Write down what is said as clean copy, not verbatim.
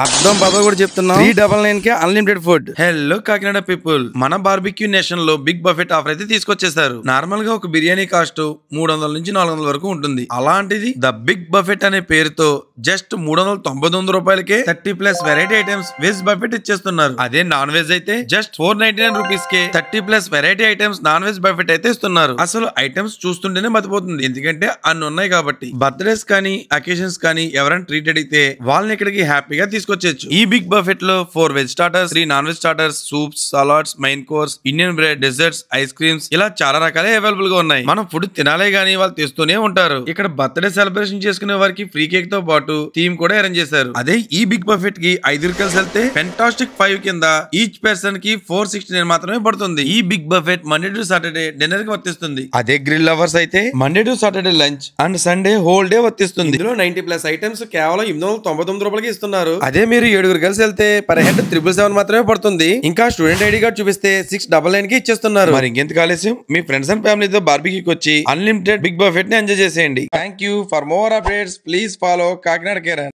అర్థం పదవి కూడా చెప్తున్నాం 399 కే unlimited food. Hello Kakinada people, మన బార్బిక్యూ నేషన్ లో బిగ్ బఫెట్ ఆఫర్ అయితే తీసుకొచ్చేసారు. నార్మల్ గా ఒక బిర్యానీ కాస్ట్ 300 నుంచి 400 వరకు ఉంటుంది. అలాంటిది ద బిగ్ బఫెట్ అనే పేరుతో జస్ట్ 399 రూపాయలకే 30+ వెరైటీ ఐటమ్స్ వెజ్ బఫెట్ ఇచ్చేస్తున్నారు. అదే నాన్ వెజ్ అయితే జస్ట్ 499 రూపీస్ కే 30+ variety items non veg buffet అయితే ఇస్తున్నారు. అసలు ఐటమ్స్ చూస్తుంటేనే మతిపోతుంది, ఎందుకంటే అన్ని ఉన్నాయి కాబట్టి. బర్త్డేస్ కానీ అకేషన్స్ కానీ ఎవరైనా ట్రీట్ అడిగితే వాళ్ళని ఇక్కడికి హ్యాపీగా తీసుకొచ్చేచ్చు. ఈ బిగ్ బఫెట్ లో 4 veg starters, 3 non veg starters, soups, salads, main course, Indian bread, desserts, ice creams ఇలా చాలా రకాలే అవైలబుల్ గా ఉన్నాయి. మనం ఫుడ్ తినాలే గానీ వాళ్ళు తెస్తూనే ఉంటారు. ఇక్కడ బర్త్డే సెలబ్రేషన్ చేసుకునే వారికి ఫ్రీ కేక్ తో పాటు థీమ్ కూడా అరేంజ్ చేశారు. అదే ఈ బిగ్ బఫెట్ కి 5 కలిసి వెళ్తే ఫెంటాస్టిక్ 5 కింద ఈచ్ పర్సన్ కి 469 మాత్రమే పడుతుంది. ఈ big buffet Monday to Saturday dinner కి వర్తిస్తుంది. అదే గ్రిల్ లవర్స్ అయితే Monday to Saturday lunch and Sunday whole day వర్తిస్తుంది. ఇందులో 90+ ఐటమ్స్ కేవలం 899 రూపాయలకి ఇస్తున్నారు. అదే మీరు 7 కలిసి వెళ్తే పర్ హెడ్ 777 మాత్రమే పడుతుంది. ఇంకా స్టూడెంట్ ఐడి కార్డ్ చూపిస్తే 699 కి ఇచ్చేస్తున్నారు. మరి ఇంకెందుకు ఆలస్యం, మీ ఫ్రెండ్స్ అండ్ ఫ్యామిలీతో బార్బిక్యూకి వచ్చి అన్లిమిటెడ్ బిగ్ బఫెట్ ని ఎంజాయ్ చేసేయండి. Thank you for more updates. Please follow Kakinada Karen.